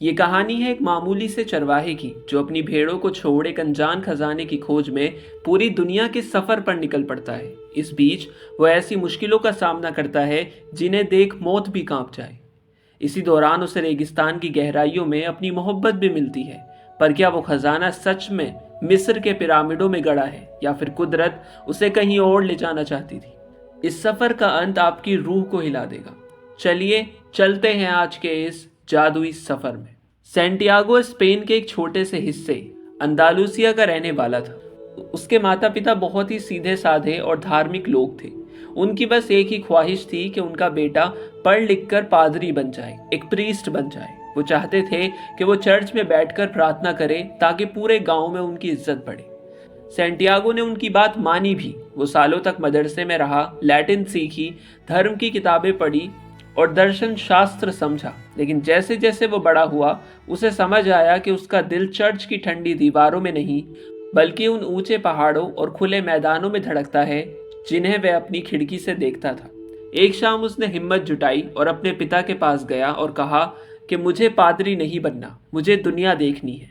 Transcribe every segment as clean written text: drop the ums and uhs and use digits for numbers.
ये कहानी है एक मामूली से चरवाहे की जो अपनी भेड़ों को छोड़ एक अनजान खजाने की खोज में पूरी दुनिया के सफर पर निकल पड़ता है। इस बीच वो ऐसी मुश्किलों का सामना करता है जिन्हें देख मौत भी कांप जाए। इसी दौरान उसे रेगिस्तान की गहराइयों में अपनी मोहब्बत भी मिलती है। पर क्या वो खजाना सच में मिस्र के पिरामिडों में गड़ा है या फिर कुदरत उसे कहीं और ले जाना चाहती थी? इस सफर का अंत आपकी रूह को हिला देगा। चलिए चलते हैं आज के इस जादुई सफर में। सैंटियागो स्पेन के एक छोटे से हिस्से अंदालुसिया का रहने वाला था। उसके माता पिता बहुत ही सीधे साधे और धार्मिक लोग थे। उनकी बस एक ही ख्वाहिश थी कि उनका बेटा पढ़ लिख कर पादरी बन जाए, एक प्रीस्ट बन जाए। वो चाहते थे कि वो चर्च में बैठकर प्रार्थना करे ताकि पूरे गांव में उनकी इज्जत बढ़े। सैंटियागो ने उनकी बात मानी भी। वो सालों तक मदरसे में रहा, लैटिन सीखी, धर्म की किताबें पढ़ी और दर्शन शास्त्र समझा। लेकिन जैसे जैसे वो बड़ा हुआ उसे समझ आया कि उसका दिल चर्च की ठंडी दीवारों में नहीं बल्कि उन ऊंचे पहाड़ों और खुले मैदानों में धड़कता है जिन्हें वह अपनी खिड़की से देखता था। एक शाम उसने हिम्मत जुटाई और अपने पिता के पास गया और कहा कि मुझे पादरी नहीं बनना, मुझे दुनिया देखनी है।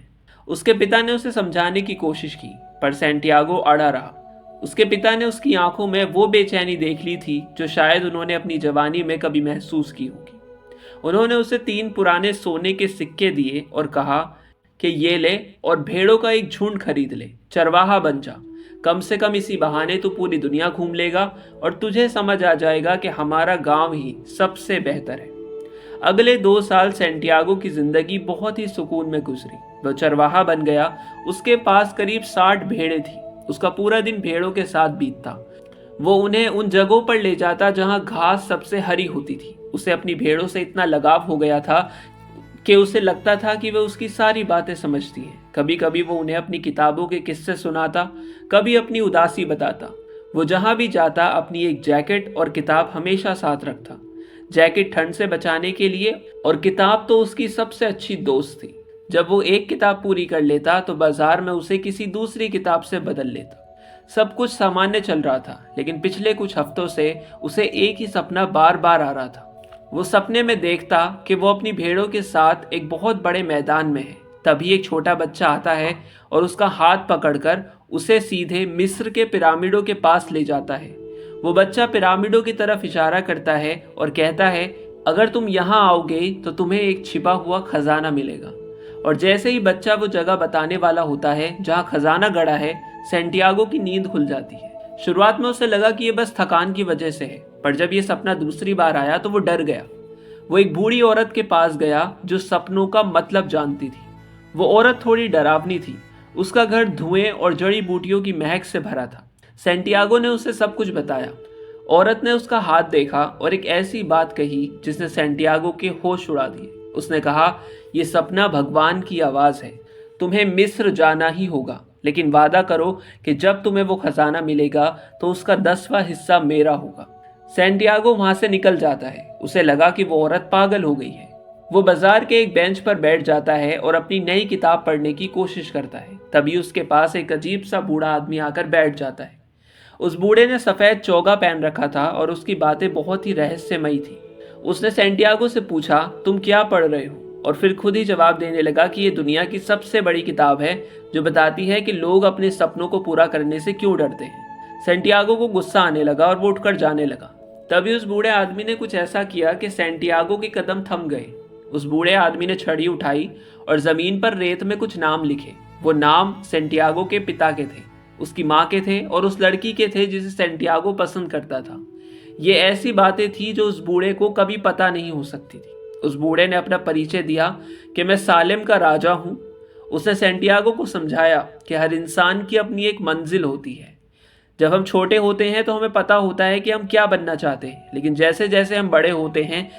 उसके पिता ने उसे समझाने की कोशिश की पर सैंटियागो अड़ा रहा। उसके पिता ने उसकी आंखों में वो बेचैनी देख ली थी जो शायद उन्होंने अपनी जवानी में कभी महसूस की होगी। उन्होंने उसे 3 पुराने सोने के सिक्के दिए और कहा कि ये ले और भेड़ों का एक झुंड खरीद ले, चरवाहा बन जा। कम से कम इसी बहाने तू पूरी दुनिया घूम लेगा और तुझे समझ आ जाएगा कि हमारा गांव ही सबसे बेहतर है। अगले 2 साल सैंटियागो की जिंदगी बहुत ही सुकून में गुजरी। वह चरवाहा बन गया। उसके पास करीब 60 भेड़ें थी। उसका पूरा दिन भेड़ों के साथ बीतता। वो उन्हें उन जगहों पर ले जाता जहां घास सबसे हरी होती थी। उसे अपनी भेड़ों से इतना लगाव हो गया था कि उसे लगता था कि वह उसकी सारी बातें समझती है। कभी कभी वो उन्हें अपनी किताबों के किस्से सुनाता, कभी अपनी उदासी बताता। वो जहां भी जाता अपनी एक जैकेट और किताब हमेशा साथ रखता। जैकेट ठंड से बचाने के लिए और किताब तो उसकी सबसे अच्छी दोस्त थी। जब वो एक किताब पूरी कर लेता तो बाजार में उसे किसी दूसरी किताब से बदल लेता। सब कुछ सामान्य चल रहा था लेकिन पिछले कुछ हफ्तों से उसे एक ही सपना बार बार आ रहा था। वो सपने में देखता कि वो अपनी भेड़ों के साथ एक बहुत बड़े मैदान में है। तभी एक छोटा बच्चा आता है और उसका हाथ पकड़कर उसे सीधे मिस्र के पिरामिडों के पास ले जाता है। वो बच्चा पिरामिडों की तरफ इशारा करता है और कहता है, अगर तुम यहाँ आओगे तो तुम्हें एक छिपा हुआ खजाना मिलेगा। और जैसे ही बच्चा वो जगह बताने वाला होता है जहाँ खजाना गड़ा है, सैंटियागो की नींद खुल जाती है। शुरुआत में उसे लगा कि ये बस थकान की वजह से है, पर जब ये सपना दूसरी बार आया तो वो डर गया। वो एक बूढ़ी औरत के पास गया जो सपनों का मतलब जानती थी। वो औरत थोड़ी डरावनी थी। उसका घर धुएं और जड़ी बूटियों की महक से भरा था। सैंटियागो ने उसे सब कुछ बताया। औरत ने उसका हाथ देखा और एक ऐसी बात कही जिसने सैंटियागो के होश उड़ा दिए। उसने कहा, यह सपना भगवान की आवाज है। तुम्हें मिस्र जाना ही होगा, लेकिन वादा करो कि जब तुम्हें वो खजाना मिलेगा तो उसका 10वां हिस्सा मेरा होगा। सैंटियागो वहां से निकल जाता है। उसे लगा कि वो औरत पागल हो गई है। वो बाजार के एक बेंच पर बैठ जाता है और अपनी नई किताब पढ़ने की कोशिश करता है। तभी उसके पास एक अजीब सा बूढ़ा आदमी आकर बैठ जाता है। उस बूढ़े ने सफेद चोगा पहन रखा था और उसकी बातें बहुत ही रहस्यमयी थी। उसने सैंटियागो से पूछा, तुम क्या पढ़ रहे हो? और फिर खुद ही जवाब देने लगा कि ये दुनिया की सबसे बड़ी किताब है जो बताती है कि लोग अपने सपनों को पूरा करने से क्यों डरते हैं। सैंटियागो को गुस्सा आने लगा और वो उठकर जाने लगा। तभी उस बूढ़े आदमी ने कुछ ऐसा किया कि सैंटियागो के कदम थम गए। उस बूढ़े आदमी ने छड़ी उठाई और जमीन पर रेत में कुछ नाम लिखे। वो नाम सैंटियागो के पिता के थे, उसकी माँ के थे और उस लड़की के थे जिसे सैंटियागो पसंद करता था। ये ऐसी बातें थी जो उस बूढ़े को कभी पता नहीं हो सकती थी। उस बूढ़े ने अपना परिचय दिया कि मैं सालेम का राजा हूँ। उसने सैंटियागो को समझाया कि हर इंसान की अपनी एक मंजिल होती है। जब हम छोटे होते हैं तो हमें पता होता है कि हम क्या बनना चाहते हैं, लेकिन जैसे जैसे हम बड़े होते हैं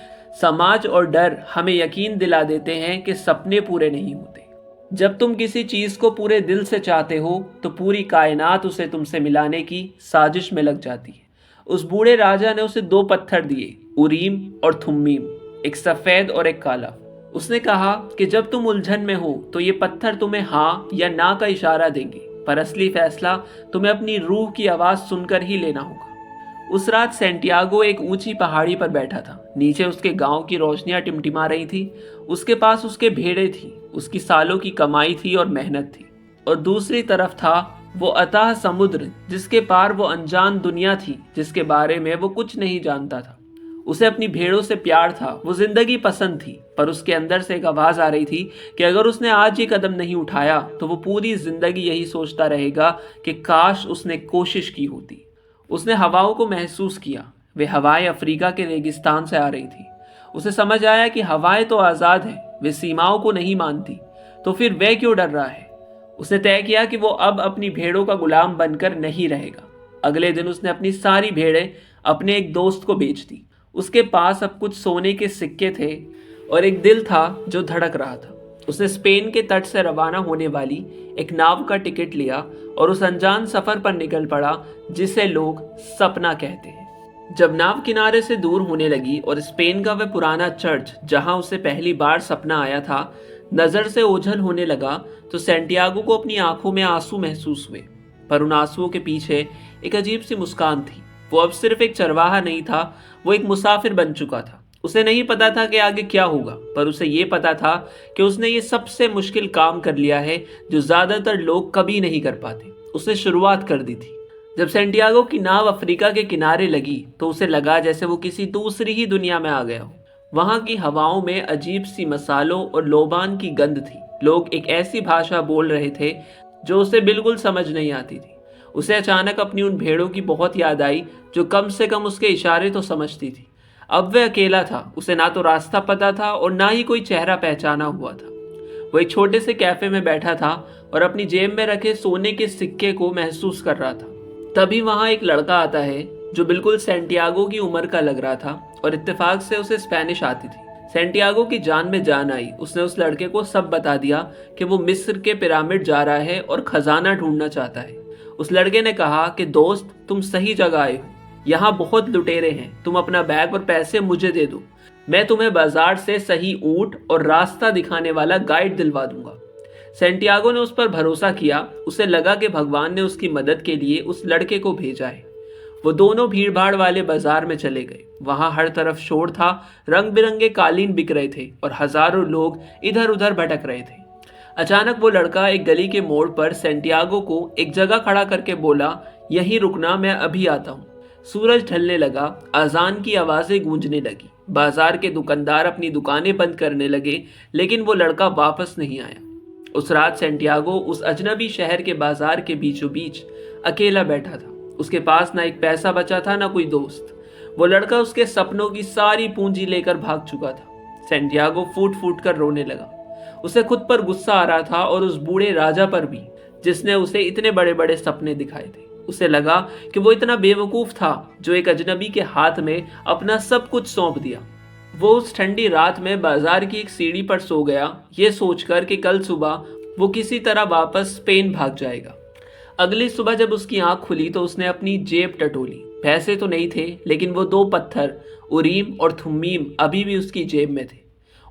समाज और डर हमें यकीन दिला देते हैं कि सपने पूरे नहीं होते। जब तुम किसी चीज को पूरे दिल से चाहते हो तो पूरी कायनात उसे तुमसे मिलाने की साजिश में लग जाती है। उस बूढ़े राजा ने उसे 2 पत्थर दिए, उरीम और थुम्मीम, एक सफेद और एक काला। उसने कहा कि जब तुम उलझन में हो तो ये पत्थर तुम्हें हाँ या ना का इशारा देंगे, पर असली फैसला तुम्हें अपनी रूह की आवाज सुनकर ही लेना होगा। उस रात सैंटियागो एक ऊंची पहाड़ी पर बैठा था। नीचे उसके गांव की रोशनियां टिमटिमा रही थी। उसके पास उसके भेड़ें थी, उसकी सालों की कमाई थी और मेहनत थी। और दूसरी तरफ था वो अथाह समुद्र, जिसके पार वो अनजान दुनिया थी, जिसके बारे में वो कुछ नहीं जानता था। उसे अपनी भेड़ों से प्यार था, वो जिंदगी पसंद थी, पर उसके अंदर से एक आवाज आ रही थी कि अगर उसने आज ये कदम नहीं उठाया तो वो पूरी जिंदगी यही सोचता रहेगा कि काश उसने कोशिश की होती। उसने हवाओं को महसूस किया। वे हवाएं अफ्रीका के रेगिस्तान से आ रही थी। उसे समझ आया कि हवाएं तो आज़ाद हैं, वे सीमाओं को नहीं मानती, तो फिर वह क्यों डर रहा है। उसने तय किया कि वो अब अपनी भेड़ों का गुलाम बनकर नहीं रहेगा। अगले दिन उसने अपनी सारी भेड़ें अपने एक दोस्त को बेच दी। उसके पास अब कुछ सोने के सिक्के थे और एक दिल था जो धड़क रहा था। उसने स्पेन के तट से रवाना होने वाली एक नाव का टिकट लिया और उस अनजान सफर पर निकल पड़ा जिसे लोग सपना कहते हैं। जब नाव किनारे से दूर होने लगी और स्पेन का वह पुराना चर्च जहां उसे पहली बार सपना आया था नजर से ओझल होने लगा, तो सैंटियागो को अपनी आंखों में आंसू महसूस हुए। पर उन आंसुओं के पीछे एक अजीब सी मुस्कान थी। वो अब सिर्फ एक चरवाहा नहीं था, वो एक मुसाफिर बन चुका था। उसे नहीं पता था कि आगे क्या होगा, पर उसे ये पता था कि उसने ये सबसे मुश्किल काम कर लिया है जो ज्यादातर लोग कभी नहीं कर पाते। उसने शुरुआत कर दी थी। जब सैंटियागो की नाव अफ्रीका के किनारे लगी तो उसे लगा जैसे वो किसी दूसरी ही दुनिया में आ गया हो। वहां की हवाओं में अजीब सी मसालों और लोबान की गंध थी। लोग एक ऐसी भाषा बोल रहे थे जो उसे बिल्कुल समझ नहीं आती थी। उसे अचानक अपनी उन भेड़ों की बहुत याद आई जो कम से कम उसके इशारे तो समझती थी। अब वह अकेला था। उसे ना तो रास्ता पता था और ना ही कोई चेहरा पहचाना हुआ था। वो एक छोटे से कैफे में बैठा था और अपनी जेब में रखे सोने के सिक्के को महसूस कर रहा था। तभी वहां एक लड़का आता है जो बिल्कुल सैंटियागो की उम्र का लग रहा था और इत्तेफाक से उसे स्पेनिश आती थी। सैंटियागो की जान में जान आई। उसने उस लड़के को सब बता दिया कि वो मिस्र के पिरामिड जा रहा है और खजाना ढूंढना चाहता है। उस लड़के ने कहा कि दोस्त, तुम सही जगह आए हो। यहाँ बहुत लुटेरे हैं। तुम अपना बैग और पैसे मुझे दे दो, मैं तुम्हें बाजार से सही ऊंट और रास्ता दिखाने वाला गाइड दिलवा दूंगा। सैंटियागो ने उस पर भरोसा किया। उसे लगा कि भगवान ने उसकी मदद के लिए उस लड़के को भेजा है। वो दोनों भीड़भाड़ वाले बाजार में चले गए। वहां हर तरफ शोर था, रंग बिरंगे कालीन बिक रहे थे और हजारों लोग इधर उधर भटक रहे थे। अचानक वो लड़का एक गली के मोड़ पर सैंटियागो को एक जगह खड़ा करके बोला, यहीं रुकना, मैं अभी आता हूँ। सूरज ढलने लगा, अजान की आवाजें गूंजने लगी। बाजार के दुकानदार अपनी दुकानें बंद करने लगे, लेकिन वो लड़का वापस नहीं आया। उस रात सैंटियागो उस अजनबी शहर के बाजार के बीचों बीच अकेला बैठा था। उसके पास ना एक पैसा बचा था, ना कोई दोस्त। वो लड़का उसके सपनों की सारी पूंजी लेकर भाग चुका था। सैंटियागो फूट फूट कर रोने लगा। उसे खुद पर गुस्सा आ रहा था और उस बूढ़े राजा पर भी, जिसने उसे इतने बड़े बड़े सपने दिखाए थे। उसे लगा कि वो इतना बेवकूफ था जो एक अजनबी के हाथ में अपना सब कुछ सौंप दिया। वो उस ठंडी रात में बाजार की एक सीढ़ी पर सो गया, ये सोचकर कि कल सुबह वो किसी तरह वापस स्पेन भाग जाएगा। अगली सुबह जब उसकी आंख खुली तो उसने अपनी जेब टटोली। पैसे तो नहीं थे, लेकिन वो 2 पत्थर, उरीम और थुम्मीम, अभी भी उसकी जेब में थे।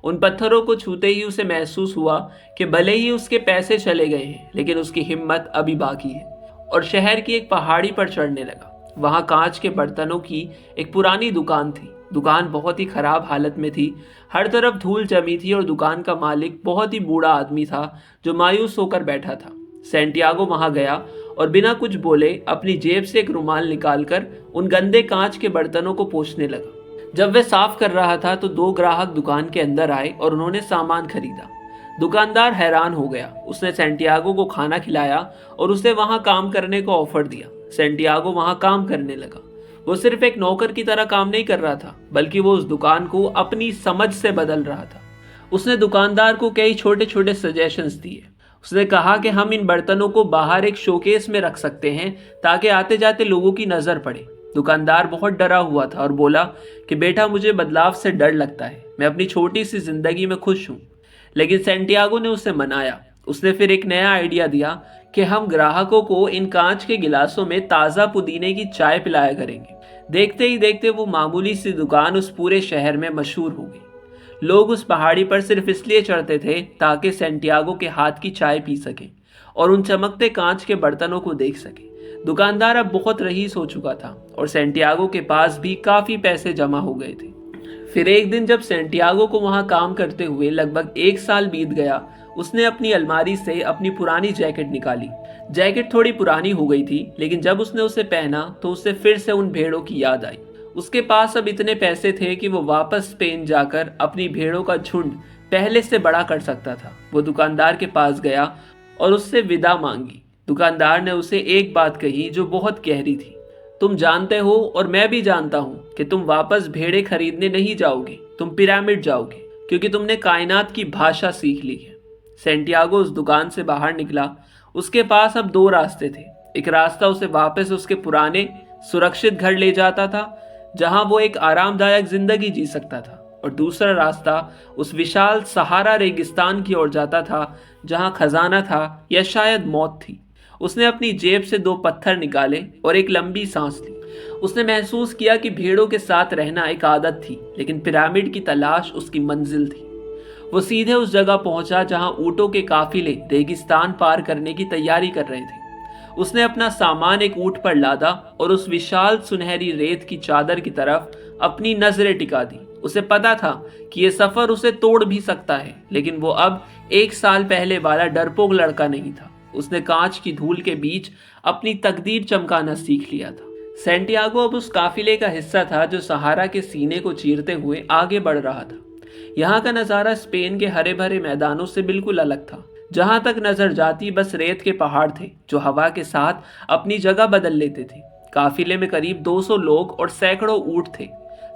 उन पत्थरों को छूते ही उसे महसूस हुआ कि भले ही उसके पैसे चले गए हैं, लेकिन उसकी हिम्मत अभी बाकी है। और शहर की एक पहाड़ी पर चढ़ने लगा। वहां कांच के बर्तनों की एक पुरानी दुकान थी। दुकान बहुत ही खराब हालत में थी। हर तरफ धूल जमी थी और दुकान का मालिक बहुत ही बूढ़ा आदमी था जो मायूस होकर बैठा था। सैंटियागो वहां गया और बिना कुछ बोले अपनी जेब से एक रुमाल निकालकर उन गंदे कांच के बर्तनों को पोंछने लगा। जब वह साफ कर रहा था तो 2 ग्राहक दुकान के अंदर आए और उन्होंने सामान खरीदा। दुकानदार हैरान हो गया। उसने सैंटियागो को खाना खिलाया और उसे वहां काम करने को ऑफर दिया। सैंटियागो वहां काम करने लगा। वो सिर्फ एक नौकर की तरह काम नहीं कर रहा था, बल्कि वो उस दुकान को अपनी समझ से बदल रहा था। उसने दुकानदार को कई छोटे छोटे सजेशंस दिए। उसने कहा कि हम इन बर्तनों को बाहर एक शोकेस में रख सकते हैं ताकि आते जाते लोगों की नजर पड़े। दुकानदार बहुत डरा हुआ था और बोला कि बेटा, मुझे बदलाव से डर लगता है। मैं अपनी छोटी सी जिंदगी में खुश हूँ। लेकिन सैंटियागो ने उसे मनाया। उसने फिर एक नया आइडिया दिया कि हम ग्राहकों को इन कांच के गिलासों में ताज़ा पुदीने की चाय पिलाया करेंगे। देखते ही देखते वो मामूली सी दुकान उस पूरे शहर में मशहूर हो गई। लोग उस पहाड़ी पर सिर्फ इसलिए चढ़ते थे ताकि सैंटियागो के हाथ की चाय पी सकें और उन चमकते कांच के बर्तनों को देख सकें। दुकानदार अब बहुत रईस हो चुका था और सैंटियागो के पास भी काफी पैसे जमा हो गए थे। फिर एक दिन जब सैंटियागो को वहां काम करते हुए लगभग 1 साल बीत गया, उसने अपनी अलमारी से अपनी पुरानी जैकेट निकाली। जैकेट थोड़ी पुरानी हो गई थी, लेकिन जब उसने उसे पहना तो उसे फिर से उन भेड़ों की याद आई। उसके पास अब इतने पैसे थे कि वो वापस स्पेन जाकर अपनी भेड़ों का झुंड पहले से बड़ा कर सकता था। वो दुकानदार के पास गया और उससे विदा मांगी। दुकानदार ने उसे एक बात कही जो बहुत गहरी थी। तुम जानते हो और मैं भी जानता हूँ कि तुम वापस भेड़े खरीदने नहीं जाओगे, तुम पिरामिड जाओगे, क्योंकि तुमने कायनात की भाषा सीख ली है। सैंटियागो उस दुकान से बाहर निकला। उसके पास अब 2 रास्ते थे। एक रास्ता उसे वापस उसके पुराने सुरक्षित घर ले जाता था, जहां वो एक आरामदायक जिंदगी जी सकता था, और दूसरा रास्ता उस विशाल सहारा रेगिस्तान की ओर जाता था, जहां खजाना था या शायद मौत थी। उसने अपनी जेब से 2 पत्थर निकाले और एक लंबी सांस ली। उसने महसूस किया कि भेड़ों के साथ रहना एक आदत थी, लेकिन पिरामिड की तलाश उसकी मंजिल थी। वो सीधे उस जगह पहुंचा जहां ऊंटों के काफिले रेगिस्तान पार करने की तैयारी कर रहे थे। उसने अपना सामान एक ऊंट पर लादा और उस विशाल सुनहरी रेत की चादर की तरफ अपनी नजरें टिका दी। उसे पता था कि यह सफर उसे तोड़ भी सकता है, लेकिन वो अब 1 साल पहले वाला डरपोक लड़का नहीं था। उसने कांच की धूल के बीच अपनी तकदीर चमकाना सीख लिया था। सैंटियागो अब उस काफिले का हिस्सा था जो सहारा के सीने को चीरते हुए आगे बढ़ रहा था। यहाँ का नज़ारा स्पेन के हरे भरे मैदानों से बिल्कुल अलग था। जहां तक नजर जाती बस रेत के पहाड़ थे जो हवा के साथ अपनी जगह बदल लेते थे। काफिले में करीब 200 लोग और सैकड़ों ऊंट थे।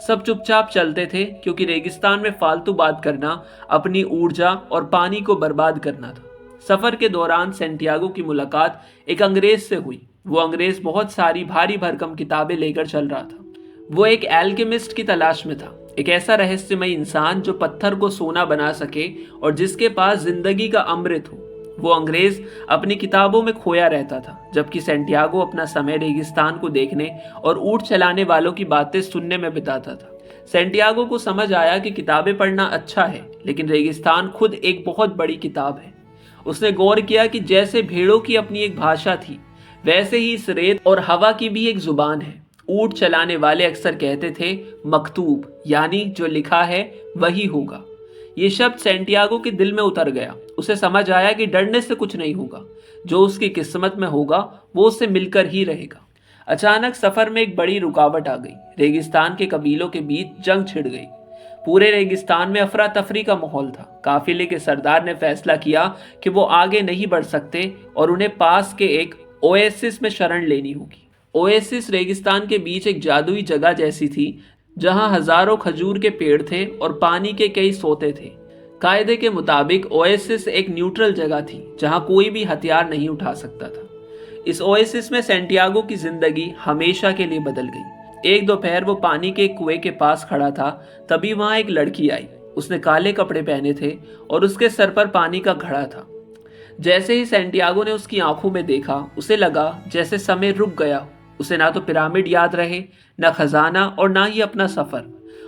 सब चुपचाप चलते थे, क्योंकि रेगिस्तान में फालतू बात करना अपनी ऊर्जा और पानी को बर्बाद करना था। सफर के दौरान सैंटियागो की मुलाकात एक अंग्रेज से हुई। वो अंग्रेज बहुत सारी भारी भरकम किताबें लेकर चल रहा था। वो एक एल्केमिस्ट की तलाश में था, एक ऐसा रहस्यमय इंसान जो पत्थर को सोना बना सके और जिसके पास जिंदगी का अमृत हो। वो अंग्रेज अपनी किताबों में खोया रहता था, जबकि सैंटियागो अपना समय रेगिस्तान को देखने और ऊंट चलाने वालों की बातें सुनने में बिताता था। सैंटियागो को समझ आया कि किताबें पढ़ना अच्छा है, लेकिन रेगिस्तान खुद एक बहुत बड़ी किताब है। उसने गौर किया कि जैसे भेड़ों की अपनी एक भाषा थी, वैसे ही इस रेत और हवा की भी एक जुबान है। ऊंट चलाने वाले अक्सर कहते थे मकतूब, यानी जो लिखा है वही होगा। ये शब्द सैंटियागो के दिल में उतर गया। उसे समझ आया कि डरने से कुछ नहीं होगा, जो उसकी किस्मत में होगा वो उससे मिलकर ही रहेगा। अचानक सफर में एक बड़ी रुकावट आ गई। रेगिस्तान के कबीलों के बीच जंग छिड़ गई। पूरे रेगिस्तान में अफरा तफरी का माहौल था। काफिले के सरदार ने फैसला किया कि वो आगे नहीं बढ़ सकते और उन्हें पास के एक ओएसिस में शरण लेनी होगी। ओएसिस रेगिस्तान के बीच एक जादुई जगह जैसी थी, जहां हजारों खजूर के पेड़ थे और पानी के कई सोते थे। कायदे के मुताबिक ओएसिस एक न्यूट्रल जगह थी, जहां कोई भी हथियार नहीं उठा सकता था। इस ओएसिस में सैंटियागो की जिंदगी हमेशा के लिए बदल गई। एक दोपहर वो पानी के कुएं के पास खड़ा था, तभी वहां एक लड़की आई। उसने काले कपड़े पहने थे और उसके सर पर पानी का घड़ा था। जैसे ही सैंटियागो ने उसकी आंखों में देखा, उसे लगा जैसे समय रुक गया। उसे ना तो पिरामिड याद रहे, ना खजाना और ना ही अपना सफर।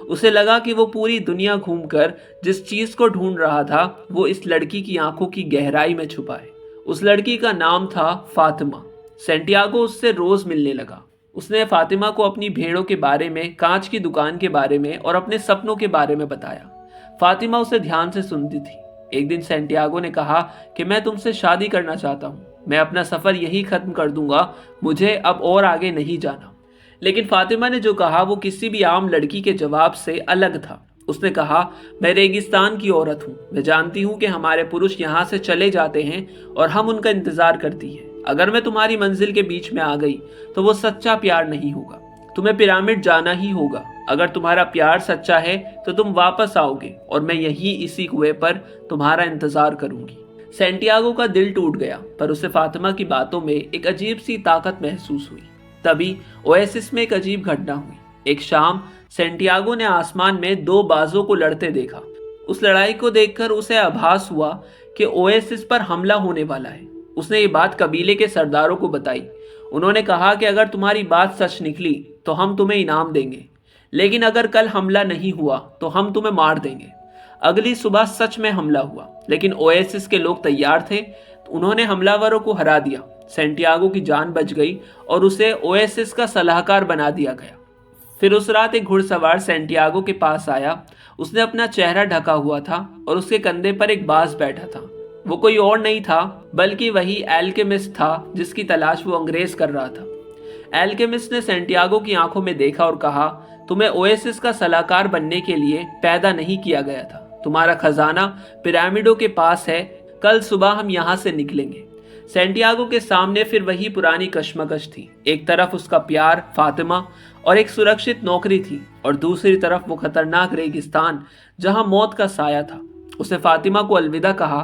उसे लगा कि वो पूरी दुनिया घूमकर जिस चीज को ढूंढ रहा था वो इस लड़की की आंखों की गहराई में छुपा है। उस लड़की का नाम था फातिमा। सैंटियागो उससे रोज मिलने लगा। उसने फातिमा को अपनी भेड़ों के बारे में, कांच की दुकान के बारे में और अपने सपनों के बारे में बताया। फातिमा उसे ध्यान से सुनती थी। एक दिन सैंटियागो ने कहा कि मैं तुमसे शादी करना चाहता हूँ, मैं अपना सफर यही खत्म कर दूंगा, मुझे अब और आगे नहीं जाना। लेकिन फातिमा ने जो कहा वो किसी भी आम लड़की के जवाब से अलग था। उसने कहा, मैं रेगिस्तान की औरत हूँ, मैं जानती हूँ कि हमारे पुरुष यहाँ से चले जाते हैं और हम उनका इंतजार करती हैं। अगर मैं तुम्हारी मंजिल के बीच में आ गई तो वो सच्चा प्यार नहीं होगा, तुम्हें पिरामिड जाना ही होगा। अगर तुम्हारा प्यार सच्चा है तो तुम वापस आओगे और मैं यही इसी कुएं पर तुम्हारा इंतजार करूंगी। सैंटियागो का दिल टूट गया, पर उसे फातिमा की बातों में एक अजीब सी ताकत महसूस हुई। तभी ओएसिस में एक अजीब घटना हुई। एक शाम सैंटियागो ने आसमान में 2 बाजों को लड़ते देखा। उस लड़ाई को देखकर उसे आभास हुआ कि ओएसिस पर हमला होने वाला है। उसने ये बात कबीले के सरदारों को बताई। उन्होंने कहा कि अगर तुम्हारी बात सच निकली तो हम तुम्हें इनाम देंगे, लेकिन अगर कल हमला नहीं हुआ तो हम तुम्हें मार देंगे। अगली सुबह सच में हमला हुआ, लेकिन ओएसिस के लोग तैयार थे तो उन्होंने हमलावरों को हरा दिया। सैंटियागो की जान बच गई और उसे ओएसिस का सलाहकार बना दिया गया। फिर उस रात एक घुड़सवार सैंटियागो के पास आया। उसने अपना चेहरा ढका हुआ था और उसके कंधे पर एक बाज बैठा था। वो कोई और नहीं था बल्कि वही एल्केमिस्ट था जिसकी तलाश वो अंग्रेज कर रहा था। एल्केमिस्ट ने सैंटियागो की आंखों में देखा और कहा, तुम्हें ओएसिस का सलाहकार बनने के लिए पैदा नहीं किया गया था। तुम्हारा खजाना पिरामिडों के पास है। कल सुबह हम यहाँ से निकलेंगे। सैंटियागो के सामने फिर वही पुरानी कश्मकश थी। एक तरफ उसका प्यार फातिमा और एक सुरक्षित नौकरी थी, और दूसरी तरफ वो खतरनाक रेगिस्तान जहां मौत का साया था। उसने फातिमा को अलविदा कहा।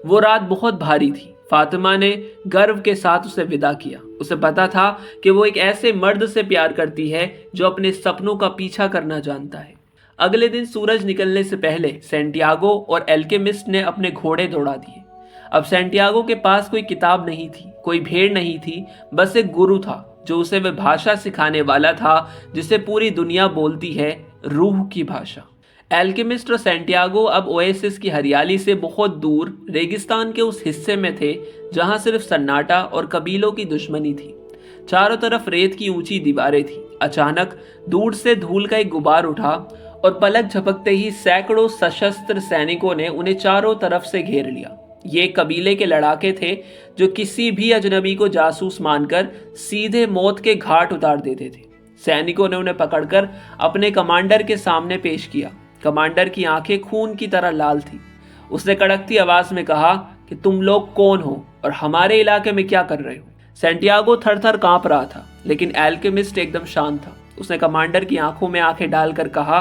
वो रात बहुत भारी थी। फातिमा ने गर्व के साथ उसे विदा किया। उसे पता था कि वो एक ऐसे मर्द से प्यार करती है जो अपने सपनों का पीछा करना जानता है। अगले दिन सूरज निकलने से पहले सैंटियागो और एल्केमिस्ट ने अपने घोड़े दौड़ा दिए। अब सैंटियागो के पास कोई किताब नहीं थी, कोई भेड़ नहीं थी, बस एक गुरु था जो उसे वह भाषा सिखाने वाला था जिसे पूरी दुनिया बोलती है, रूह की भाषा। एल्केमिस्ट और सैंटियागो अब ओएसिस की हरियाली से बहुत दूर रेगिस्तान के उस हिस्से में थे जहां सिर्फ सन्नाटा और कबीलों की दुश्मनी थी। चारों तरफ रेत की ऊंची दीवारें थी। अचानक दूर से धूल का एक गुबार उठा और पलक झपकते ही सैकड़ों सशस्त्र सैनिकों ने उन्हें चारों तरफ से घेर लिया। ये कबीले के लड़ाके थे जो किसी भी अजनबी को जासूस मानकर सीधे मौत के घाट उतार देते थे। सैनिकों ने उन्हें पकड़कर अपने कमांडर के सामने पेश किया। कमांडर की आंखें खून की तरह लाल थी। उसने कड़कती आवाज में कहा कि तुम लोग कौन हो और हमारे इलाके में क्या कर रहे हो। सैंटियागो थर-थर कांप रहा था, लेकिन एल्केमिस्ट एकदम शांत था। उसने कमांडर की आंखों में आंखें डालकर कहा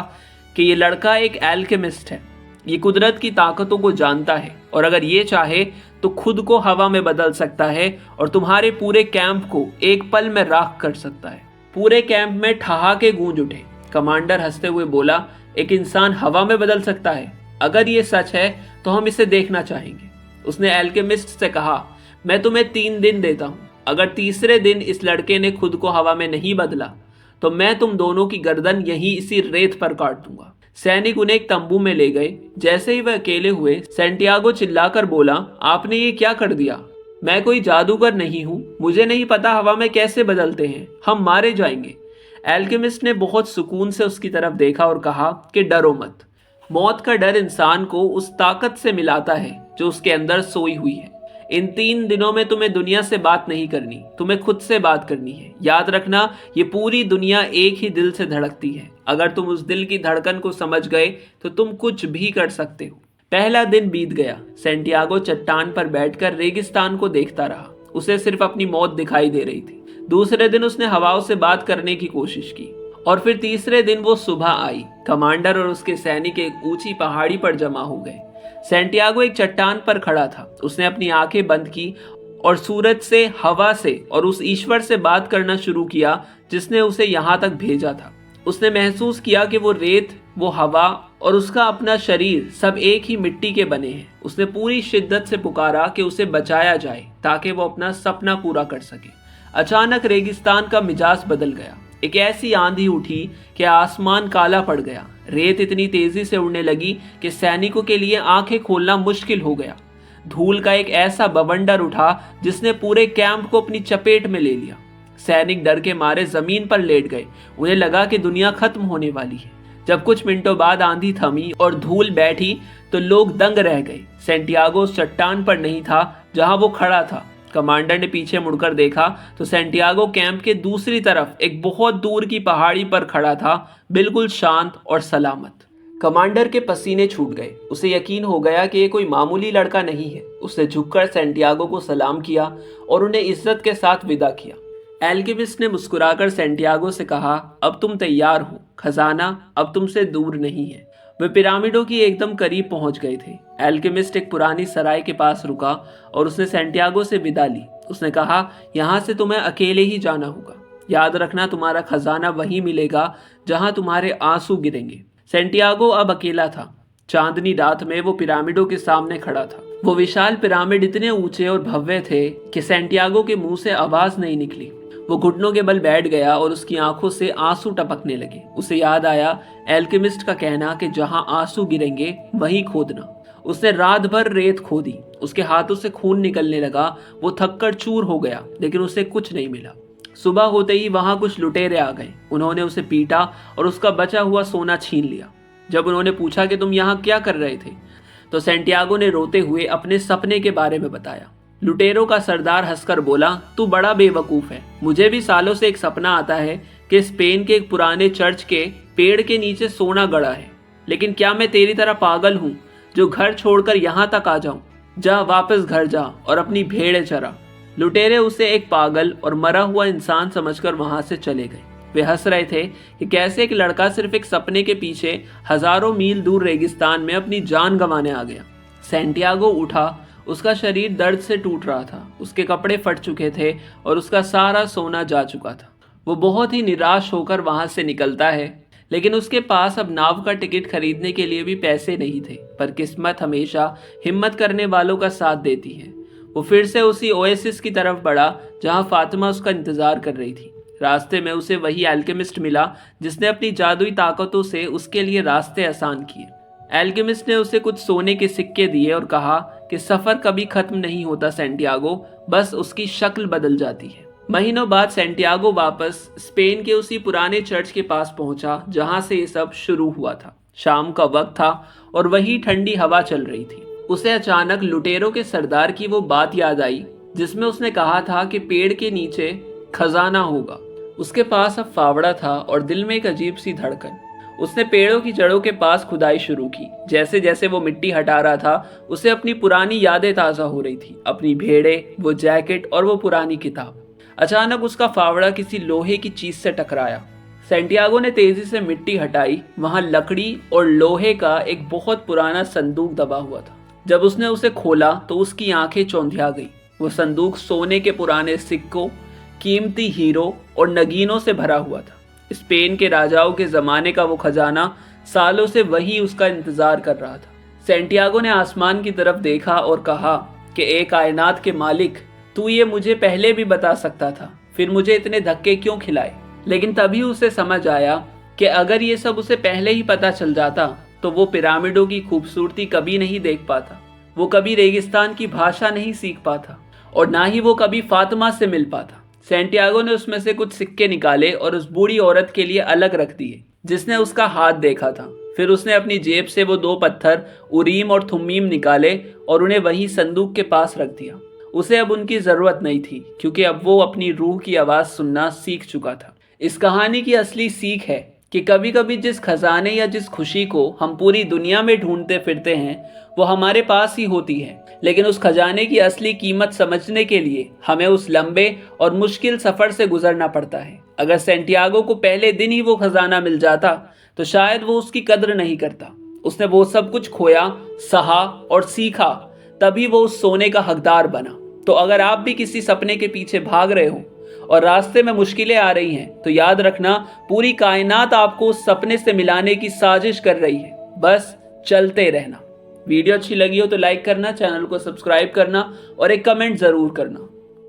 कि ये लड़का एक एल्केमिस्ट है। ये कुदरत की ताकतों को जानता है और अगर ये चाहे तो खुद को हवा में बदल सकता है और तुम्हारे पूरे कैंप को एक पल में राख कर सकता है। पूरे कैंप में ठहाके गूंज उठे। कमांडर हंसते हुए बोला, एक इंसान हवा में बदल सकता है? अगर ये सच है तो हम इसे देखना चाहेंगे। उसने एल्केमिस्ट से कहा, मैं तुम्हें 3 दिन देता हूँ। अगर तीसरे दिन इस लड़के ने खुद को हवा में नहीं बदला तो मैं तुम दोनों की गर्दन यहीं इसी रेत पर काट दूंगा। सैनिक उन्हें एक तंबू में ले गए। जैसे ही वह अकेले हुए, सैंटियागो चिल्लाकर बोला, आपने ये क्या कर दिया? मैं कोई जादूगर नहीं हूँ, मुझे नहीं पता हवा में कैसे बदलते हैं। हम मारे जाएंगे। एल्केमिस्ट ने बहुत सुकून से उसकी तरफ देखा और कहा कि डरो मत। मौत का डर इंसान को उस ताकत से मिलाता है जो उसके अंदर सोई हुई है। इन 3 दिनों में तुम्हें दुनिया से बात नहीं करनी, तुम्हें खुद से बात करनी है। याद रखना, ये पूरी दुनिया एक ही दिल से धड़कती है। अगर तुम उस दिल की धड़कन को समझ गए तो तुम कुछ भी कर सकते हो। पहला दिन बीत गया। सैंटियागो चट्टान पर बैठकर रेगिस्तान को देखता रहा। उसे सिर्फ अपनी मौत दिखाई दे रही थी। दूसरे दिन उसने हवाओं से बात करने की कोशिश की और फिर तीसरे दिन वो सुबह आई। कमांडर और उसके सैनिक एक ऊंची पहाड़ी पर जमा हो गए। सैंटियागो एक चट्टान पर खड़ा था। उसने अपनी आंखें बंद की और सूरज से, हवा से और उस ईश्वर से बात करना शुरू किया जिसने उसे यहाँ तक भेजा था। उसने महसूस किया कि वो रेत, वो हवा और उसका अपना शरीर सब एक ही मिट्टी के बने हैं। उसने पूरी शिद्दत से पुकारा कि उसे बचाया जाए ताकि वो अपना सपना पूरा कर सके। अचानक रेगिस्तान का मिजाज बदल गया। एक ऐसी आंधी उठी कि आसमान काला पड़ गया। रेत इतनी तेजी से उड़ने लगी कि सैनिकों के लिए आंखें खोलना मुश्किल हो गया। धूल का एक ऐसा बवंडर उठा जिसने पूरे कैंप को अपनी चपेट में ले लिया। सैनिक डर के मारे जमीन पर लेट गए। उन्हें लगा कि दुनिया खत्म होने वाली है। जब कुछ मिनटों बाद आंधी थमी और धूल बैठी तो लोग दंग रह गए। सैंटियागो उस चट्टान पर नहीं था जहां वो खड़ा था। कमांडर ने पीछे मुड़कर देखा तो सैंटियागो कैंप के दूसरी तरफ एक बहुत दूर की पहाड़ी पर खड़ा था, बिल्कुल शांत और सलामत। कमांडर के पसीने छूट गए। उसे यकीन हो गया कि ये कोई मामूली लड़का नहीं है। उसने झुककर सैंटियागो को सलाम किया और उन्हें इज्जत के साथ विदा किया। एल्केमिस्ट ने मुस्कुराकर सैंटियागो से कहा, अब तुम तैयार हो। खजाना अब तुमसे दूर नहीं है। वे पिरामिडों की एकदम करीब पहुंच गए थे। एल्केमिस्ट एक पुरानी सराय के पास रुका और उसने सैंटियागो से विदा ली। उसने कहा, यहाँ से तुम्हें अकेले ही जाना होगा। याद रखना, तुम्हारा खजाना वहीं मिलेगा जहाँ तुम्हारे आंसू गिरेंगे। सैंटियागो अब अकेला था। चांदनी रात में वो पिरामिडों के सामने खड़ा था। वो विशाल पिरामिड इतने ऊंचे और भव्य थे कि सैंटियागो के मुंह से आवाज नहीं निकली। वो घुटनों के बल बैठ गया और उसकी आंखों से आंसू टपकने लगे। उसे याद आया एल्केमिस्ट का कहना कि जहां आंसू गिरेंगे वहीं खोदना। उसने रात भर रेत खोदी, उसके हाथों से खून निकलने लगा, वो थककर चूर हो गया, लेकिन उसे कुछ नहीं मिला। सुबह होते ही वहां कुछ लुटेरे आ गए। उन्होंने उसे पीटा और उसका बचा हुआ सोना छीन लिया। जब उन्होंने पूछा कि तुम यहाँ क्या कर रहे थे, तो सैंटियागो ने रोते हुए अपने सपने के बारे में बताया। लुटेरों का सरदार हंसकर बोला, तू बड़ा बेवकूफ है। मुझे भी सालों से एक सपना आता है कि स्पेन के एक पुराने चर्च के पेड़ के नीचे सोना गड़ा है, लेकिन क्या मैं तेरी तरह पागल हूँ जो घर छोड़कर यहाँ तक आ जाऊं? जा, वापस घर जा और अपनी भेड़ें चरा। लुटेरे उसे एक पागल और मरा हुआ इंसान समझकर वहां से चले गए। वे हंस रहे थे कि कैसे एक लड़का सिर्फ एक सपने के पीछे हजारों मील दूर रेगिस्तान में अपनी जान गंवाने आ गया। सैंटियागो उठा, उसका शरीर दर्द से टूट रहा था, उसके कपड़े फट चुके थे और उसका सारा सोना जा चुका था। वो बहुत ही निराश होकर वहां से निकलता है, लेकिन उसके पास अब नाव का टिकट खरीदने के लिए भी पैसे नहीं थे। पर किस्मत हमेशा हिम्मत करने वालों का साथ देती है। वो फिर से उसी ओएसिस की तरफ बढ़ा जहां फातिमा उसका इंतजार कर रही थी। रास्ते में उसे वही एल्केमिस्ट मिला जिसने अपनी जादुई ताकतों से उसके लिए रास्ते आसान किए। एल्केमिस्ट ने उसे कुछ सोने के सिक्के दिए और कहा कि सफर कभी खत्म नहीं होता सैंटियागो, बस उसकी शक्ल बदल जाती है। महीनों बाद सैंटियागो वापस स्पेन के उसी पुराने चर्च के पास पहुंचा जहां से ये सब शुरू हुआ था। शाम का वक्त था और वही ठंडी हवा चल रही थी। उसे अचानक लुटेरों के सरदार की वो बात याद आई जिसमें उसने कहा था कि पेड़ के नीचे खजाना होगा। उसके पास अब फावड़ा था और दिल में एक अजीब सी धड़कन। उसने पेड़ों की जड़ों के पास खुदाई शुरू की। जैसे जैसे वो मिट्टी हटा रहा था, उसे अपनी पुरानी यादें ताज़ा हो रही थी, अपनी भेड़ें, वो जैकेट और वो पुरानी किताब। अचानक उसका फावड़ा किसी लोहे की चीज से टकराया। सैंटियागो ने तेजी से मिट्टी हटाई। वहां लकड़ी और लोहे का एक बहुत पुराना संदूक दबा हुआ था। जब उसने उसे खोला तो उसकी आंखें चौंधिया गई। वो संदूक सोने के पुराने सिक्कों, कीमती हीरो और नगीनों से भरा हुआ था। स्पेन के राजाओं के जमाने का वो खजाना सालों से वही उसका इंतजार कर रहा था। सैंटियागो ने आसमान की तरफ देखा और कहा कि ए कायनात के मालिक, तू ये मुझे पहले भी बता सकता था, फिर मुझे इतने धक्के क्यों खिलाए? लेकिन तभी उसे समझ आया कि अगर ये सब उसे पहले ही पता चल जाता तो वो पिरामिडों की खूबसूरती कभी नहीं देख पाता, वो कभी रेगिस्तान की भाषा नहीं सीख पाता और ना ही वो कभी फातिमा से मिल पाता। सैंटियागो ने उसमें से कुछ सिक्के निकाले और उस बूढ़ी औरत के लिए अलग रख दिए जिसने उसका हाथ देखा था। फिर उसने अपनी जेब से वो 2 पत्थर उरीम और थुम्मीम निकाले और उन्हें वही संदूक के पास रख दिया। उसे अब उनकी जरूरत नहीं थी क्योंकि अब वो अपनी रूह की आवाज सुनना सीख चुका था। इस कहानी की असली सीख है कि कभी कभी जिस खजाने या जिस खुशी को हम पूरी दुनिया में ढूंढते फिरते हैं वो हमारे पास ही होती है, लेकिन उस खजाने की असली कीमत समझने के लिए हमें उस लंबे और मुश्किल सफर से गुजरना पड़ता है। अगर सैंटियागो को पहले दिन ही वो खजाना मिल जाता तो शायद वो उसकी कद्र नहीं करता। उसने वो सब कुछ खोया, सहा और सीखा, तभी वो उस सोने का हकदार बना। तो अगर आप भी किसी सपने के पीछे भाग रहे हो और रास्ते में मुश्किलें आ रही हैं, तो याद रखना पूरी कायनात आपको उस सपने से मिलाने की साजिश कर रही है। बस चलते रहना। वीडियो अच्छी लगी हो तो लाइक करना, चैनल को सब्सक्राइब करना और एक कमेंट जरूर करना।